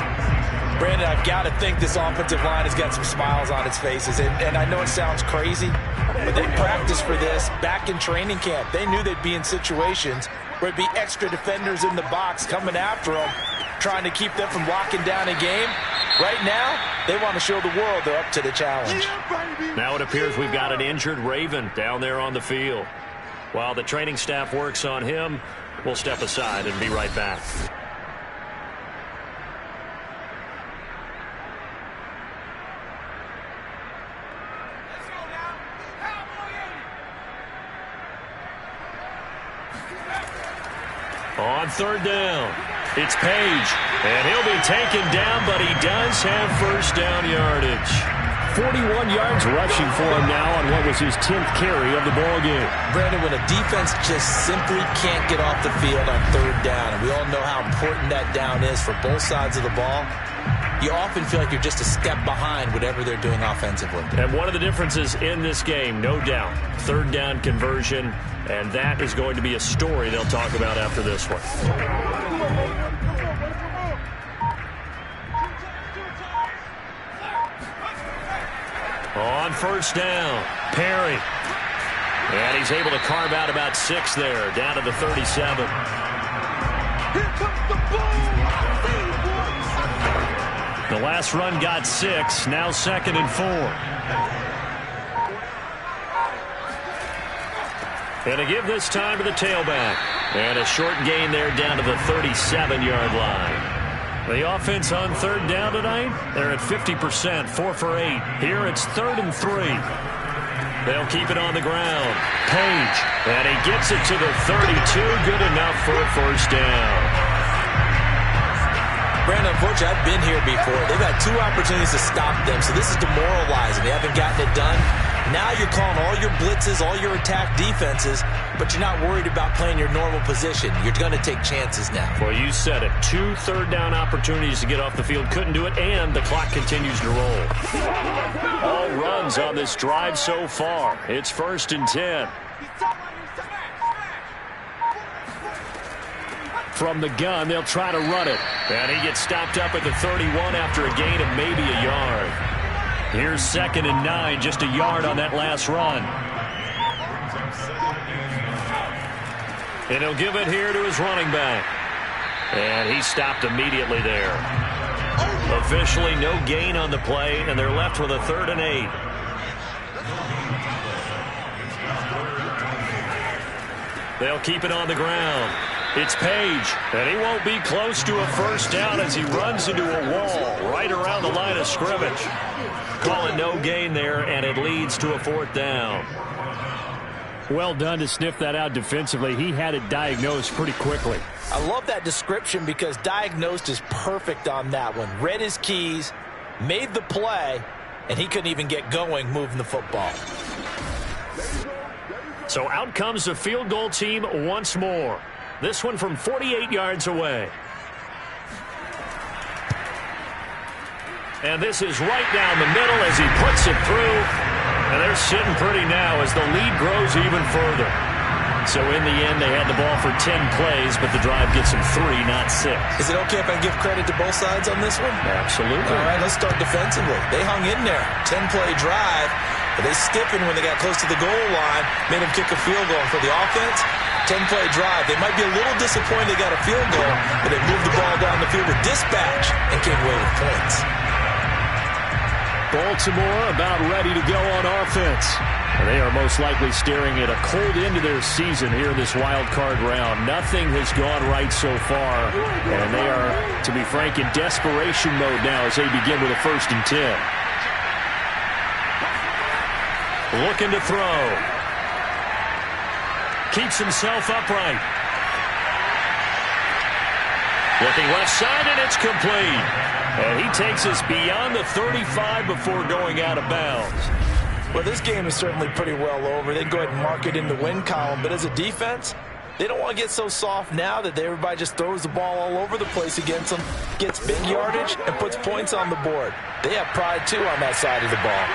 Brandon, I've got to think this offensive line has got some smiles on its faces. And I know it sounds crazy, but they practiced for this back in training camp. They knew they'd be in situations where it'd be extra defenders in the box coming after them, trying to keep them from locking down a game. Right now, they want to show the world they're up to the challenge. Now it appears we've got an injured Raven down there on the field. While the training staff works on him, we'll step aside and be right back. On 3rd down, it's Page, and he'll be taken down, but he does have 1st down yardage. 41 yards rushing for him now on what was his 10th carry of the ball game. Brandon, when a defense just simply can't get off the field on 3rd down, and we all know how important that down is for both sides of the ball, you often feel like you're just a step behind whatever they're doing offensively. And one of the differences in this game, no doubt, 3rd down conversion, and that is going to be a story they'll talk about after this one. On 1st down, Perry. And he's able to carve out about 6 there, down to the 37. The last run got 6, now 2nd and 4. And a give this time to the tailback. And a short gain there down to the 37-yard line. The offense on 3rd down tonight, they're at 50%, 4 for 8. Here it's 3rd and 3. They'll keep it on the ground. Page, and he gets it to the 32, good enough for a 1st down. Brandon, unfortunately, I've been here before. They've had 2 opportunities to stop them, so this is demoralizing. They haven't gotten it done. Now you're calling all your blitzes, all your attack defenses, but you're not worried about playing your normal position. You're going to take chances now. Well, you said it. 2 3rd down opportunities to get off the field. Couldn't do it, and the clock continues to roll. All runs on this drive so far. It's 1st and 10. From the gun, they'll try to run it. And he gets stopped up at the 31 after a gain of maybe a yard. Here's 2nd and 9, just a yard on that last run. And he'll give it here to his running back. And he stopped immediately there. Officially no gain on the play, and they're left with a 3rd and 8. They'll keep it on the ground. It's Page, and he won't be close to a first down as he runs into a wall right around the line of scrimmage. Call it no gain there, and it leads to a 4th down. Well done to sniff that out defensively. He had it diagnosed pretty quickly. I love that description because diagnosed is perfect on that one. Read his keys, made the play, and he couldn't even get going moving the football. So out comes the field goal team once more. This one from 48 yards away. And this is right down the middle as he puts it through. And they're sitting pretty now as the lead grows even further. So in the end, they had the ball for 10 plays, but the drive gets them 3, not 6. Is it okay if I give credit to both sides on this one? Absolutely. All right, let's start defensively. They hung in there. 10-play drive. But they stiffened when they got close to the goal line, made them kick a field goal. And for the offense, 10-play drive. They might be a little disappointed they got a field goal, but they moved the ball down the field with dispatch and came away with points. Baltimore about ready to go on offense. They are most likely staring at a cold end to their season here in this wild card round. Nothing has gone right so far, and they are, to be frank, in desperation mode now as they begin with a 1st and 10. Looking to throw. Keeps himself upright. Looking left side, and it's complete. And he takes us beyond the 35 before going out of bounds. Well, this game is certainly pretty well over. They can go ahead and mark it in the win column. But as a defense, they don't want to get so soft now that everybody just throws the ball all over the place against them, gets big yardage, and puts points on the board. They have pride, too, on that side of the ball.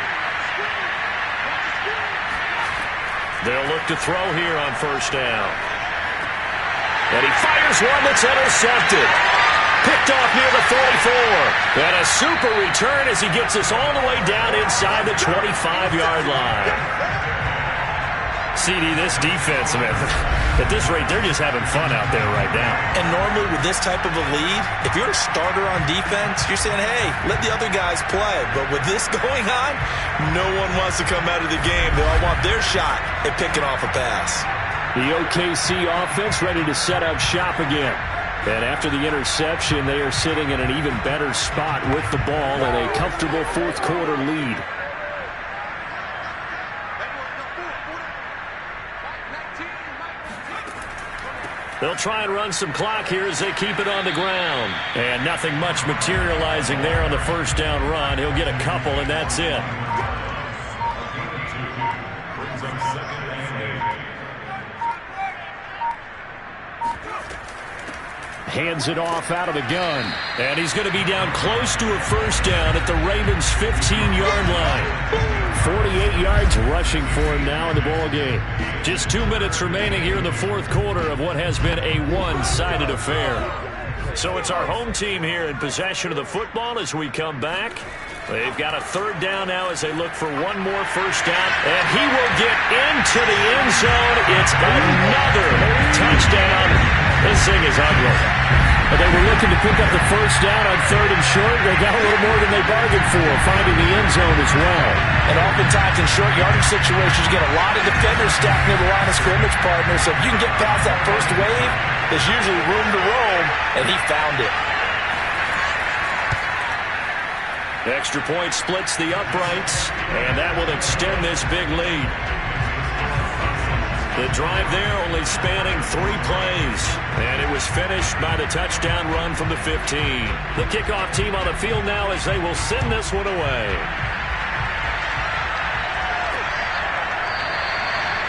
They'll look to throw here on 1st down. And he fires one that's intercepted. Picked off near the 44. And a super return as he gets us all the way down inside the 25-yard line. CD, this defense, man, at this rate, they're just having fun out there right now. And normally with this type of a lead, if you're a starter on defense, you're saying, hey, let the other guys play. But with this going on, no one wants to come out of the game. They all want their shot at picking off a pass. The OKC offense ready to set up shop again. And after the interception, they are sitting in an even better spot with the ball and a comfortable 4th quarter lead. They'll try and run some clock here as they keep it on the ground. And nothing much materializing there on the 1st down run. He'll get a couple, and that's it. Hands it off out of the gun. And he's going to be down close to a 1st down at the Ravens' 15-yard line. 48 yards rushing for him now in the ball game. Just 2 minutes remaining here in the 4th quarter of what has been a one-sided affair. So it's our home team here in possession of the football as we come back. They've got a 3rd down now as they look for one more 1st down. And he will get into the end zone. It's another touchdown. This thing is ugly. But they were looking to pick up the 1st down on 3rd and short. They got a little more than they bargained for, finding the end zone as well. And oftentimes in short yardage situations, you get a lot of defenders stacked near the line of scrimmage, partner. So if you can get past that first wave, there's usually room to roam, and he found it. The extra point splits the uprights, and that will extend this big lead. The drive there only spanning 3 plays, and it was finished by the touchdown run from the 15. The kickoff team on the field now as they will send this one away.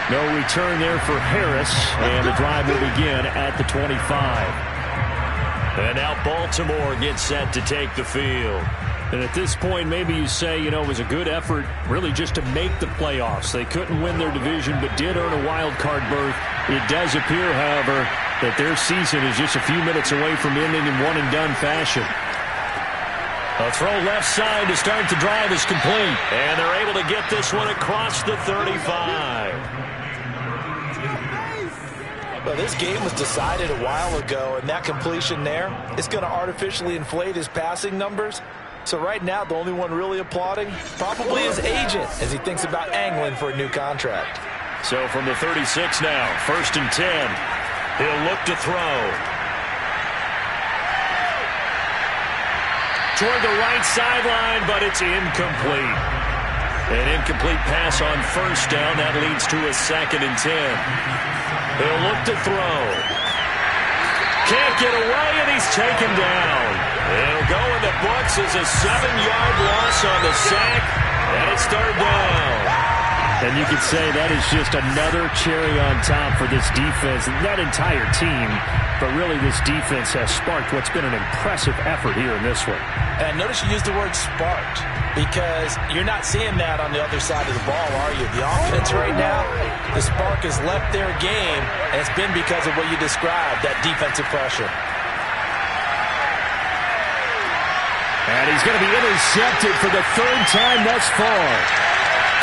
No return there for Harris, and the drive will begin at the 25. And now Baltimore gets set to take the field. And at this point, maybe you say, you know, it was a good effort really just to make the playoffs. They couldn't win their division, but did earn a wild card berth. It does appear, however, that their season is just a few minutes away from ending in one-and-done fashion. A throw left side to start the drive is complete. And they're able to get this one across the 35. Well, this game was decided a while ago, and that completion there is going to artificially inflate his passing numbers. So right now, the only one really applauding probably his agent as he thinks about angling for a new contract. So from the 36 now, 1st and 10. He'll look to throw. Toward the right sideline, but it's incomplete. An incomplete pass on first down. That leads to a 2nd and 10. He'll look to throw. Can't get away, and he's taken down. It'll go in the books as a 7-yard loss on the sack, and it's 3rd down. And you could say that is just another cherry on top for this defense, that entire team. But really, this defense has sparked what's been an impressive effort here in this one. And notice you used the word sparked, because you're not seeing that on the other side of the ball, are you? The offense right now, the spark has left their game, and it's been because of what you described, that defensive pressure. And he's going to be intercepted for the 3rd time thus far.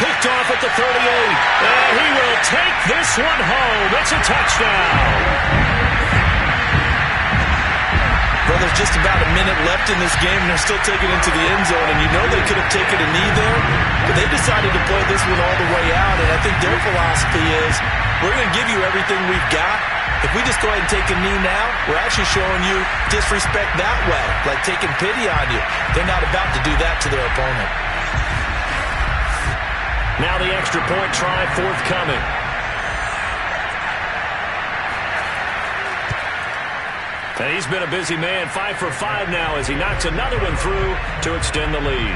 Picked off at the 38, and he will take this one home. It's a touchdown. Well, there's just about a minute left in this game, and they're still taking it to the end zone, and you know they could have taken a knee there, but they decided to play this one all the way out, and I think their philosophy is, we're going to give you everything we've got. If we just go ahead and take a knee now, we're actually showing you disrespect that way, like taking pity on you. They're not about to do that to their opponent. Now the extra point try forthcoming. And he's been a busy man, 5 for 5 now as he knocks another one through to extend the lead.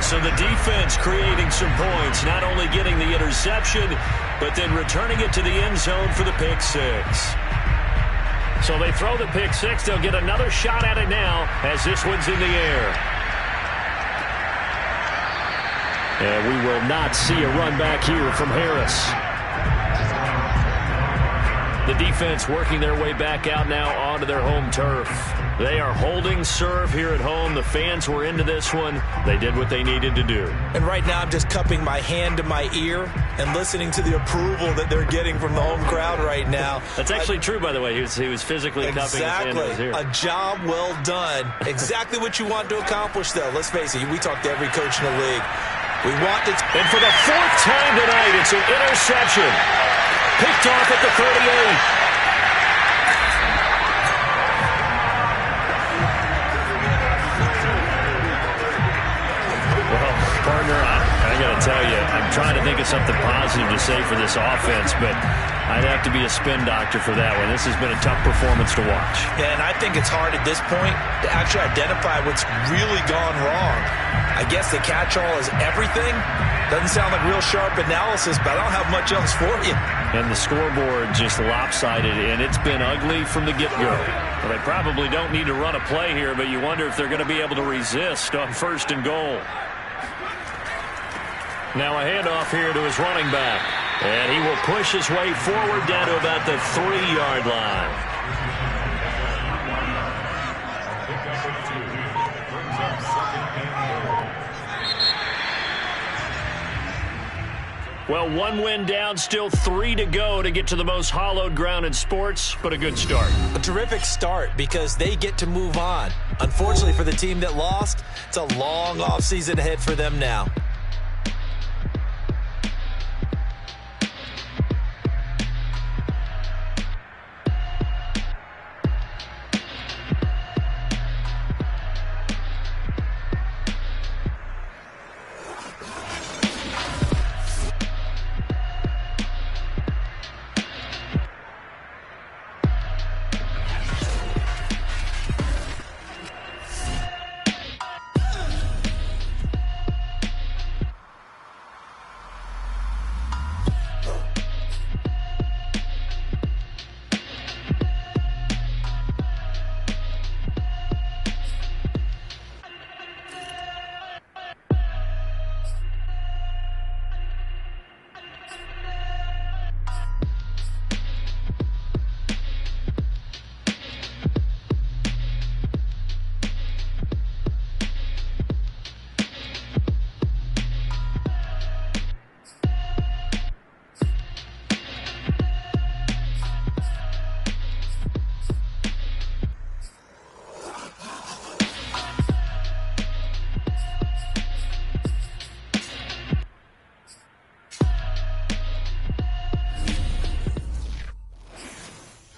So the defense creating some points, not only getting the interception, but then returning it to the end zone for the pick 6. So they throw the pick 6. They'll get another shot at it now as this one's in the air. And we will not see a run back here from Harris. The defense working their way back out now onto their home turf. They are holding serve here at home. The fans were into this one. They did what they needed to do. And right now I'm just cupping my hand to my ear and listening to the approval that they're getting from the home crowd right now. That's actually true, by the way. He was physically cupping his hand to his ear. A job well done. Exactly what you want to accomplish, though. Let's face it, we talk to every coach in the league. We want it. And for the 4th time tonight, it's an interception. Picked off at the 38. Well, partner, I got to tell you, I'm trying to think of something positive to say for this offense, but I'd have to be a spin doctor for that one. This has been a tough performance to watch. Yeah, and I think it's hard at this point to actually identify what's really gone wrong. I guess the catch-all is everything. Doesn't sound like real sharp analysis, but I don't have much else for you. And the scoreboard just lopsided, and it's been ugly from the get-go. Well, they probably don't need to run a play here, but you wonder if they're going to be able to resist on 1st and goal. Now a handoff here to his running back. And he will push his way forward down to about the 3-yard line. Well, 1 win down, still 3 to go to get to the most hallowed ground in sports, but a good start. A terrific start because they get to move on. Unfortunately for the team that lost, it's a long offseason ahead for them now.